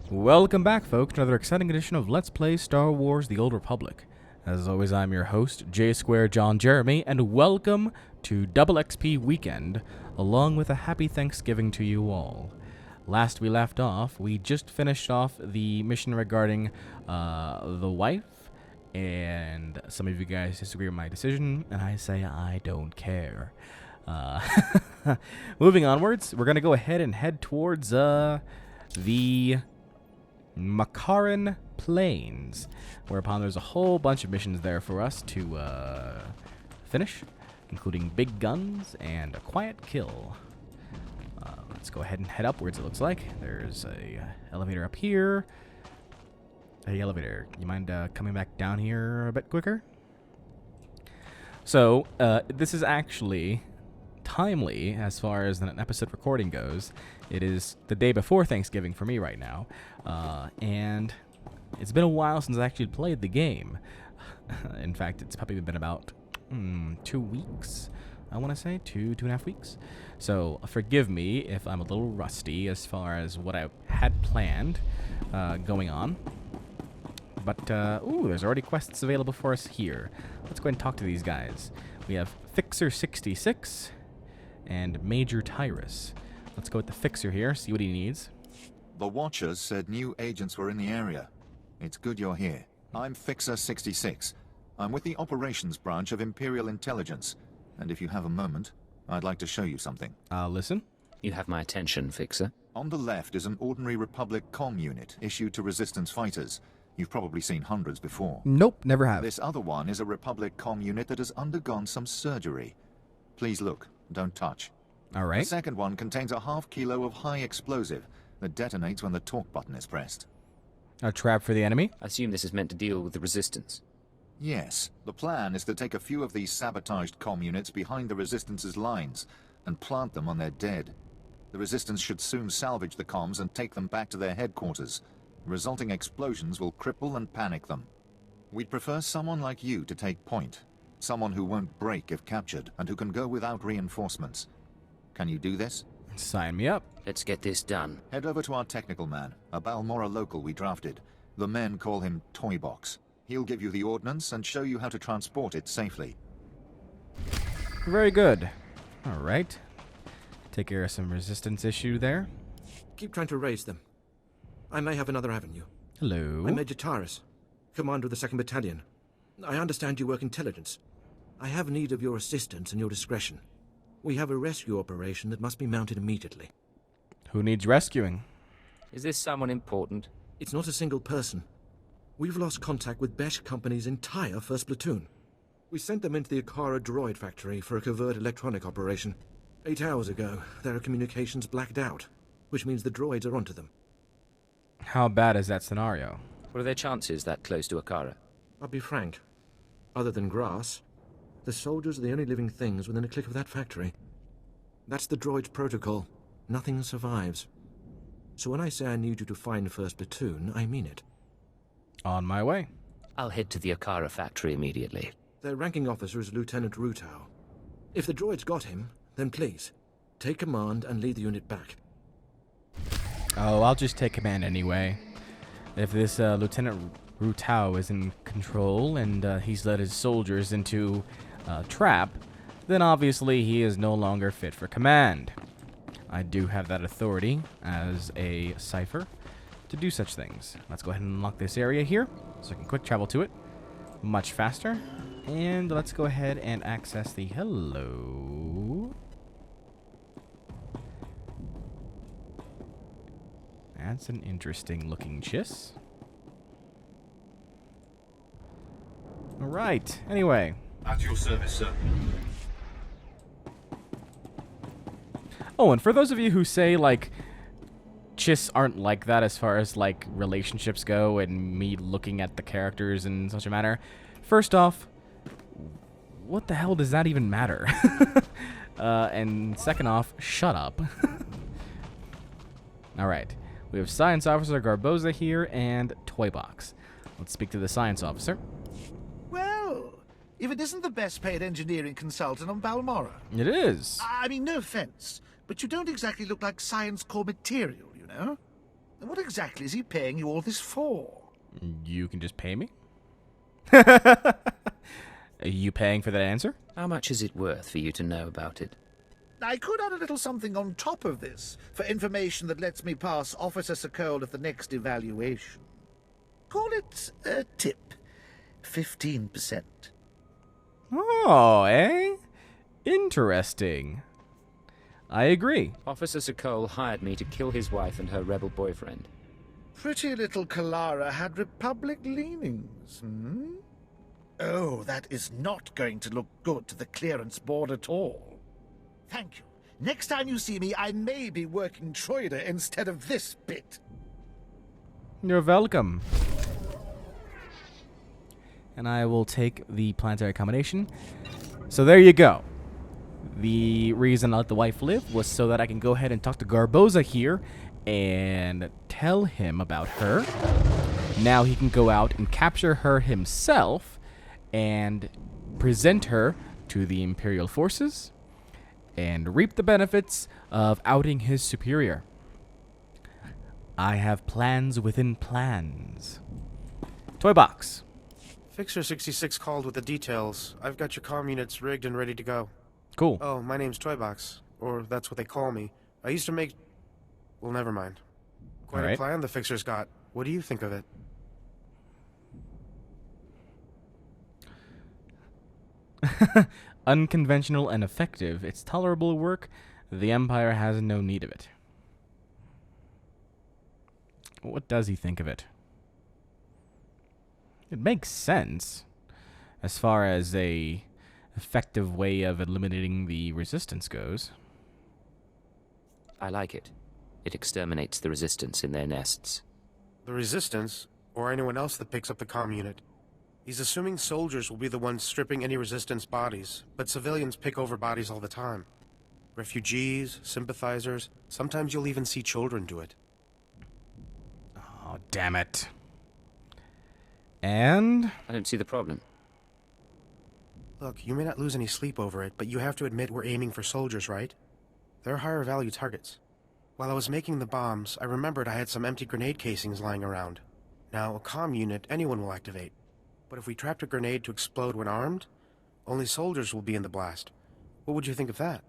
Welcome back, folks, to another exciting edition of Let's Play Star Wars The Old Republic. As always, I'm your host, J Square John Jeremy, and welcome to Double XP Weekend, along with a happy Thanksgiving to you all. Last we left off, we just finished off the mission regarding the wife, and some of you guys disagree with my decision, and I say I don't care. Moving onwards, we're going to go ahead and head towards the Makaran Plains, whereupon there's a whole bunch of missions there for us to finish, including big guns and a quiet kill. Let's go ahead and head upwards, it looks like. There's a elevator up here. Hey, elevator, you mind coming back down here a bit quicker? So, this is actually timely as far as an episode recording goes. It is the day before Thanksgiving for me right now, and it's been a while since I actually played the game. In fact, it's probably been about 2 weeks, I want to say, two and a half weeks. So forgive me if I'm a little rusty as far as what I had planned going on. But, ooh, there's already quests available for us here. Let's go ahead and talk to these guys. We have Fixer 66 and Major Tyrus. Let's go with the Fixer here, see what he needs. The Watchers said new agents were in the area. It's good you're here. I'm Fixer 66. I'm with the Operations Branch of Imperial Intelligence. And if you have a moment, I'd like to show you something. Listen. You have my attention, Fixer. On the left is an ordinary Republic comm unit issued to Resistance fighters. You've probably seen hundreds before. Nope, never have. This other one is a Republic comm unit that has undergone some surgery. Please look, don't touch. All right. The second one contains a half kilo of high explosive that detonates when the talk button is pressed. A trap for the enemy? I assume this is meant to deal with the Resistance. Yes, the plan is to take a few of these sabotaged comm units behind the Resistance's lines and plant them on their dead. The Resistance should soon salvage the comms and take them back to their headquarters. The resulting explosions will cripple and panic them. We'd prefer someone like you to take point. Someone who won't break if captured and who can go without reinforcements. Can you do this? Sign me up. Let's get this done. Head over to our technical man, a Balmora local we drafted. The men call him Toy Box. He'll give you the ordnance and show you how to transport it safely. Very good. All right. Take care of some resistance issue there. Keep trying to raise them. I may have another avenue. Hello. I'm Major Tyrus, commander of the 2nd Battalion. I understand you work intelligence. I have need of your assistance and your discretion. We have a rescue operation that must be mounted immediately. Who needs rescuing? Is this someone important? It's not a single person. We've lost contact with Besh Company's entire 1st platoon. We sent them into the Akara droid factory for a covert electronic operation. 8 hours ago, their communications blacked out, which means the droids are onto them. How bad is that scenario? What are their chances that close to Akara? I'll be frank. Other than grass, the soldiers are the only living things within a click of that factory. That's the droid's protocol. Nothing survives. So when I say I need you to find 1st platoon, I mean it. On my way. I'll head to the Akara factory immediately. Their ranking officer is Lieutenant Rutau. If the droid's got him, then please, take command and lead the unit back. Oh, I'll just take command anyway. If this Lieutenant Rutau is in control and he's led his soldiers into a trap, then obviously he is no longer fit for command. I do have that authority as a cipher to do such things. Let's go ahead and unlock this area here so I can quick travel to it much faster. And let's go ahead and access the hello. That's an interesting looking chiss. Alright, anyway. At your service, sir. Oh, and for those of you who say, like, chiss aren't like that as far as, like, relationships go and me looking at the characters in such a manner, first off, what the hell does that even matter? And second off, shut up. Alright. We have Science Officer Garboza here and Toy Box. Let's speak to the Science Officer. Well, if it isn't the best paid engineering consultant on Balmora. It is. I mean, no offense, but you don't exactly look like Science Corps material, you know? What exactly is he paying you all this for? You can just pay me? Are you paying for that answer? How much is it worth for you to know about it? I could add a little something on top of this, for information that lets me pass Officer Sokol at the next evaluation. Call it a tip. 15%. Oh, eh? Interesting. I agree. Officer Sokol hired me to kill his wife and her rebel boyfriend. Pretty little Kalara had Republic leanings, hmm? Oh, that is not going to look good to the clearance board at all. Thank you. Next time you see me, I may be working Troida instead of this bit. You're welcome. And I will take the planetary accommodation. So there you go. The reason I let the wife live was so that I can go ahead and talk to Garboza here and tell him about her. Now he can go out and capture her himself and present her to the Imperial forces and reap the benefits of outing his superior. I have plans within plans. Toy box. Fixer 66 called with the details. I've got your comm units rigged and ready to go. Cool. Oh, my name's Toybox, or that's what they call me. I used to make... Well, never mind. Quite All right. a plan the Fixer's got. What do you think of it? Unconventional and effective. It's tolerable work. The Empire has no need of it. What does he think of it? It makes sense as far as a effective way of eliminating the resistance goes. I like it. It exterminates the resistance in their nests. The Resistance, or anyone else that picks up the comm unit. He's assuming soldiers will be the ones stripping any Resistance bodies, but civilians pick over bodies all the time. Refugees, sympathizers, sometimes you'll even see children do it. Oh, damn it. And? I don't see the problem. Look, you may not lose any sleep over it, but you have to admit we're aiming for soldiers, right? They're higher value targets. While I was making the bombs, I remembered I had some empty grenade casings lying around. Now, a comm unit anyone will activate. But if we trapped a grenade to explode when armed, only soldiers will be in the blast. What would you think of that?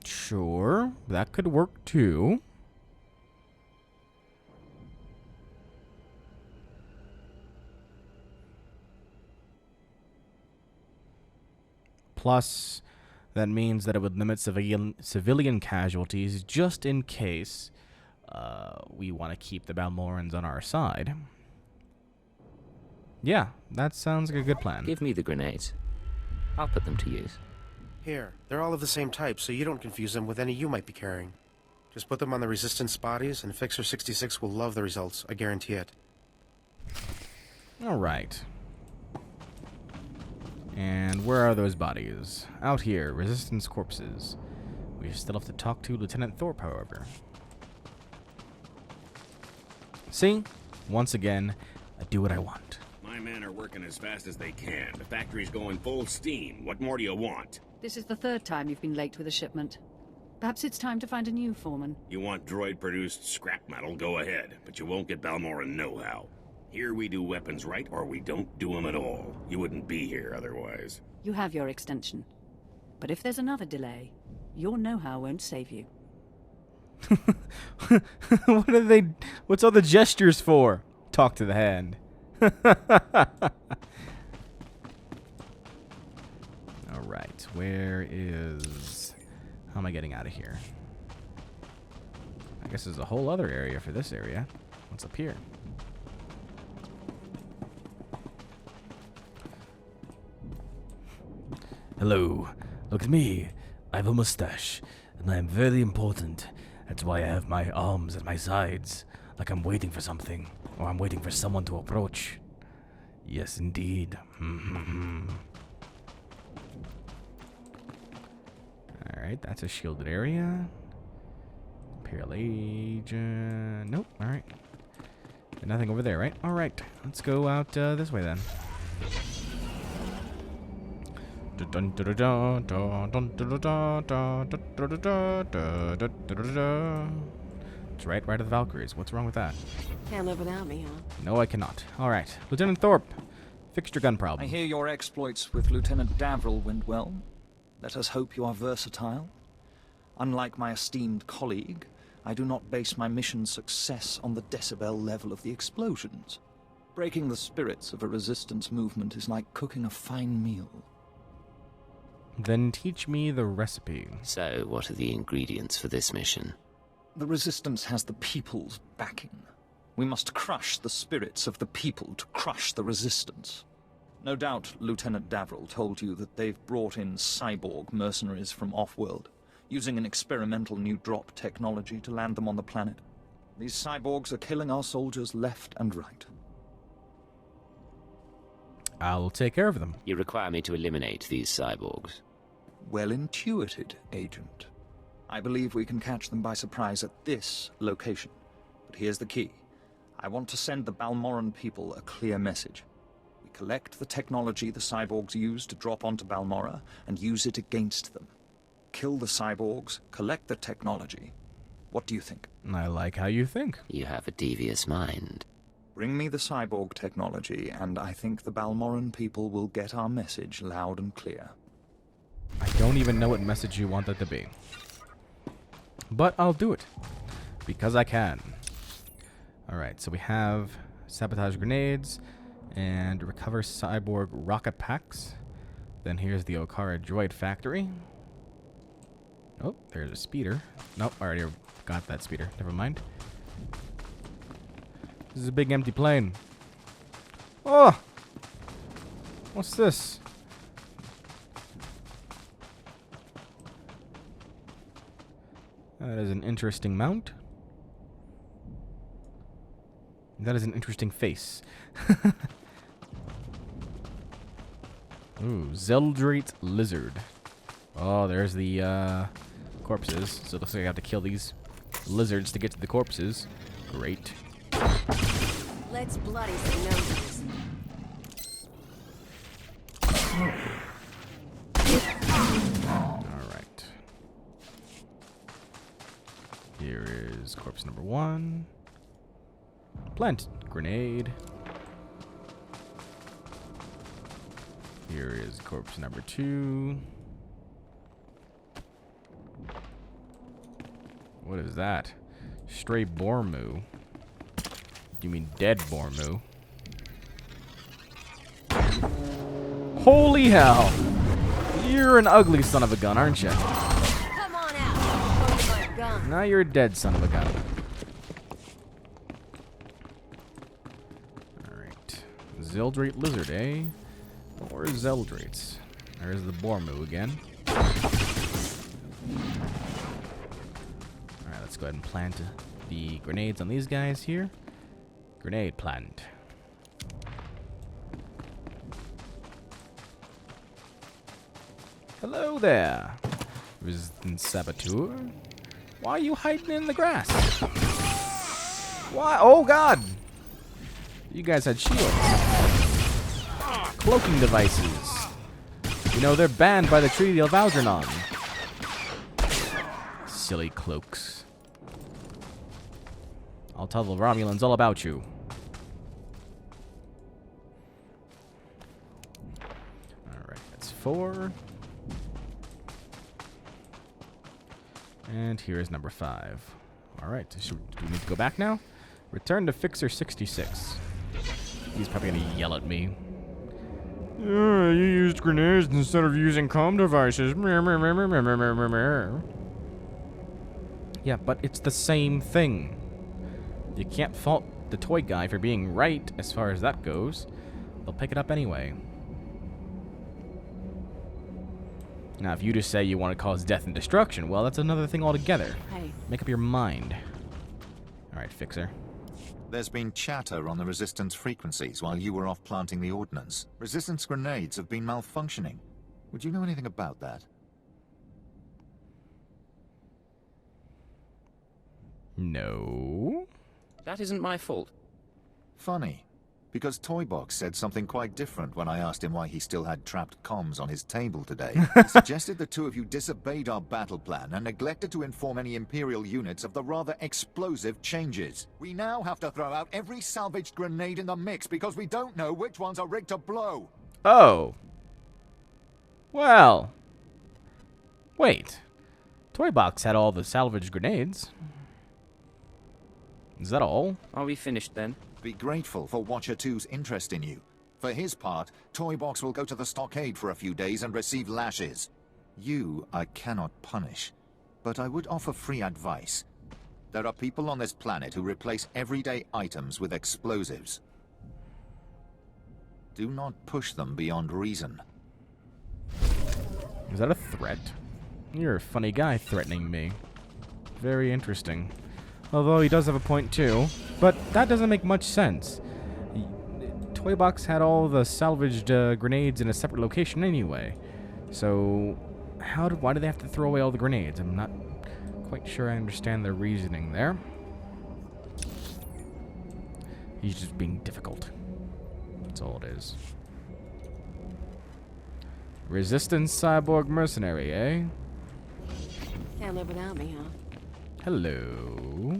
Sure, that could work too. Plus, that means that it would limit civilian casualties just in case we want to keep the Balmorans on our side. Yeah, that sounds like a good plan. Give me the grenades. I'll put them to use. Here, they're all of the same type, so you don't confuse them with any you might be carrying. Just put them on the Resistance bodies, and Fixer 66 will love the results, I guarantee it. Alright. And where are those bodies? Out here, Resistance corpses. We still have to talk to Lieutenant Thorpe, however. See? Once again, I do what I want. My men are working as fast as they can. The factory's going full steam. What more do you want? This is the third time you've been late with a shipment. Perhaps it's time to find a new foreman. You want droid-produced scrap metal, go ahead. But you won't get Balmoran know-how. Here we do weapons right, or we don't do them at all. You wouldn't be here otherwise. You have your extension. But if there's another delay, your know-how won't save you. What are they... What's all the gestures for? Talk to the hand. Alright, where is... How am I getting out of here? I guess there's a whole other area for this area. What's up here? Hello. Look at me. I have a mustache, and I am very important. That's why I have my arms at my sides, like I'm waiting for something, or I'm waiting for someone to approach. Yes, indeed. Alright, that's a shielded area. Imperial agent. Nope, alright. Nothing over there, right? Alright, let's go out this way then. Dun, dun, dun, dun, dun, dun, dun, dun, dun, dun, dun, dun, dun, dun, dun, dun. It's right of the Valkyries. What's wrong with that? Can't live without me, huh? No, I cannot. All right, Lieutenant Thorpe, fixed your gun problem. I hear your exploits with Lieutenant Davril went well. Let us hope you are versatile. Unlike my esteemed colleague, I do not base my mission's success on the decibel level of the explosions. Breaking the spirits of a resistance movement is like cooking a fine meal. Then teach me the recipe. So, what are the ingredients for this mission? The resistance has the people's backing. We must crush the spirits of the people to crush the resistance. No doubt Lieutenant Davril told you that they've brought in cyborg mercenaries from off-world, using an experimental new drop technology to land them on the planet. These cyborgs are killing our soldiers left and right. I'll take care of them. You require me to eliminate these cyborgs. Well intuited, Agent. I believe we can catch them by surprise at this location. But here's the key. I want to send the Balmoran people a clear message. We collect the technology the cyborgs use to drop onto Balmora and use it against them. Kill the cyborgs, collect the technology. What do you think? I like how you think. You have a devious mind. Bring me the cyborg technology, and I think the Balmoran people will get our message loud and clear. I don't even know what message you want that to be. But I'll do it. Because I can. Alright, so we have sabotage grenades and recover cyborg rocket packs. Then here's the Okara droid factory. Oh, there's a speeder. Nope, I already got that speeder. Never mind. This is a big empty plane. Oh! What's this? That is an interesting mount. That is an interesting face. Ooh, Zeldrate Lizard. Oh, there's the corpses. So it looks like I have to kill these lizards to get to the corpses. Great. Let's bloody say no to this. Alright. Here is corpse number 1. Plant grenade. Here is corpse number 2. What is that? Stray Bormu. You mean dead Bormu? Holy hell! You're an ugly son of a gun, aren't you? Come on out. Go to my gun. Now you're a dead son of a gun. Alright. Zeldrate Lizard, eh? Or Zeldrates. There's the Bormu again. Alright, let's go ahead and plant the grenades on these guys here. Grenade plant. Hello there, Resistance Saboteur. Why are you hiding in the grass? Why? Oh god! You guys had shields. Cloaking devices. You know, they're banned by the Treaty of Algernon. Silly cloaks. I'll tell the Romulans all about you. Alright, that's 4. And here is number 5. Alright, do we need to go back now? Return to Fixer 66. He's probably going to yell at me. You used grenades instead of using comm devices. Yeah, but it's the same thing. You can't fault the toy guy for being right as far as that goes. They'll pick it up anyway. Now, if you just say you want to cause death and destruction, well, that's another thing altogether. Hey. Make up your mind. Alright, Fixer. There's been chatter on the Resistance frequencies while you were off planting the ordnance. Resistance grenades have been malfunctioning. Would you know anything about that? No. That isn't my fault. Funny. Because Toybox said something quite different when I asked him why he still had trapped comms on his table today. He suggested the two of you disobeyed our battle plan and neglected to inform any Imperial units of the rather explosive changes. We now have to throw out every salvaged grenade in the mix because we don't know which ones are rigged to blow. Oh. Well. Wait. Toybox had all the salvaged grenades. Is that all? Are we finished then? Be grateful for Watcher 2's interest in you. For his part, Toybox will go to the stockade for a few days and receive lashes. You I cannot punish, but I would offer free advice. There are people on this planet who replace everyday items with explosives. Do not push them beyond reason. Is that a threat? You're a funny guy threatening me. Very interesting. Although he does have a point too. But that doesn't make much sense. Toybox had all the salvaged grenades in a separate location anyway. So why do they have to throw away all the grenades? I'm not quite sure I understand their reasoning there. He's just being difficult. That's all it is. Resistance cyborg mercenary, eh? Can't live without me, huh? Hello.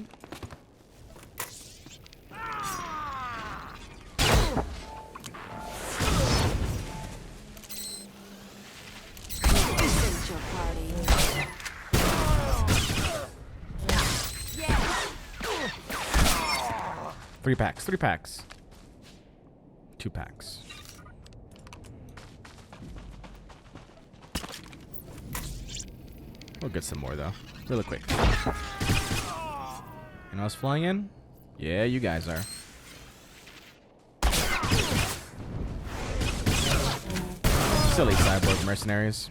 Isn't your party? 3 packs, 3 packs. 2 packs. We'll get some more though. Really quick. You know what's flying in? Yeah, you guys are. Silly cyborg mercenaries.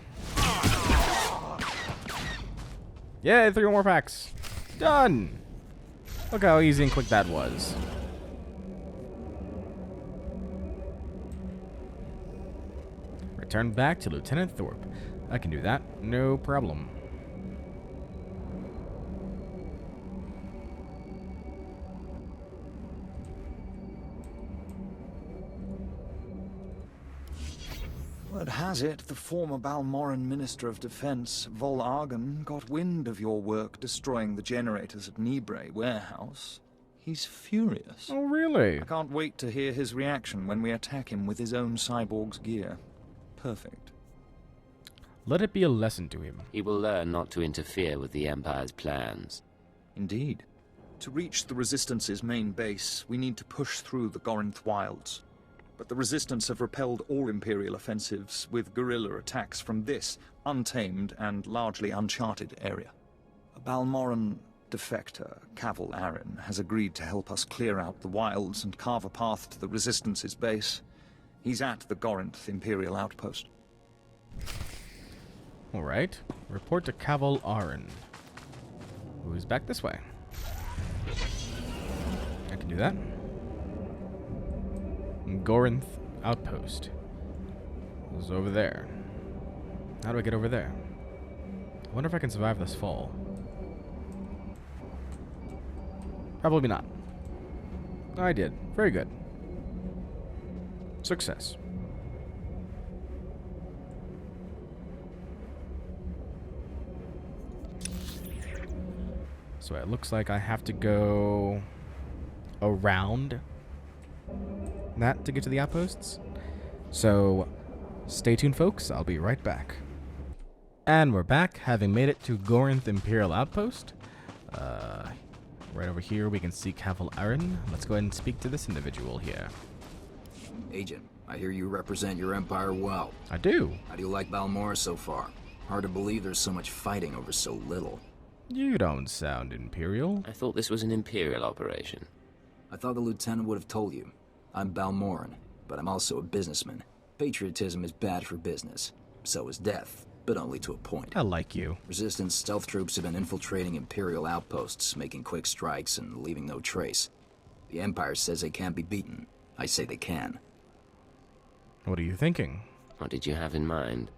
Yay, 3 more packs. Done! Look how easy and quick that was. Return back to Lieutenant Thorpe. I can do that, no problem. Word has it, the former Balmoran Minister of Defense, Vol Argon, got wind of your work destroying the generators at Nibre warehouse. He's furious. Oh, really? I can't wait to hear his reaction when we attack him with his own cyborg's gear. Perfect. Let it be a lesson to him. He will learn not to interfere with the Empire's plans. Indeed. To reach the Resistance's main base, we need to push through the Goren Wilds. But the Resistance have repelled all Imperial offensives with guerrilla attacks from this untamed and largely uncharted area. A Balmoran defector, Cavil Aren, has agreed to help us clear out the wilds and carve a path to the Resistance's base. He's at the Gorenth Imperial outpost. Alright. Report to Cavil Aren. Who's back this way? I can do that. Gorenth outpost is over there. How do I get over there? I wonder if I can survive this fall. Probably not. I did. Very good. Success. So it looks like I have to go around that to get to the outposts. So stay tuned, folks. I'll be right back. And we're back, having made it to Gorenth Imperial Outpost. Right over here we can see Cavil Aren. Let's go ahead and speak to this individual here. Agent, I hear you represent your empire well. I do. How do you like Balmora so far? Hard to believe there's so much fighting over so little. You don't sound Imperial. I thought this was an Imperial operation. I thought the lieutenant would have told you. I'm Balmoran, but I'm also a businessman. Patriotism is bad for business. So is death, but only to a point. I like you. Resistance stealth troops have been infiltrating Imperial outposts, making quick strikes and leaving no trace. The Empire says they can't be beaten. I say they can. What are you thinking? What did you have in mind?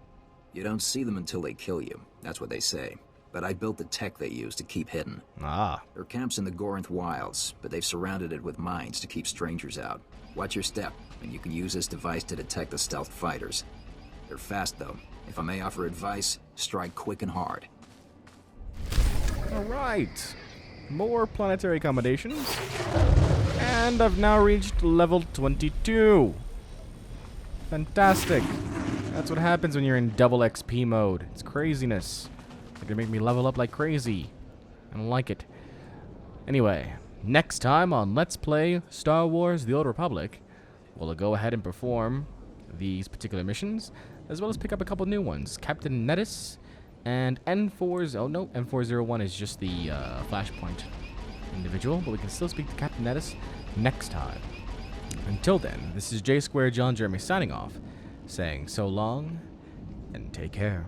You don't see them until they kill you. That's what they say. But I built the tech they use to keep hidden. Ah. Their camp's in the Gorenth Wilds, but they've surrounded it with mines to keep strangers out. Watch your step, and you can use this device to detect the stealth fighters. They're fast, though. If I may offer advice, strike quick and hard. Alright. More planetary accommodations. And I've now reached level 22. Fantastic. That's what happens when you're in double XP mode. It's craziness. They're gonna make me level up like crazy. I don't like it. Anyway, next time on Let's Play Star Wars The Old Republic, we'll go ahead and perform these particular missions, as well as pick up a couple new ones. Captain Nettis and N401 is just the Flashpoint individual, but we can still speak to Captain Nettis next time. Until then, this is J Square John Jeremy signing off, saying so long and take care.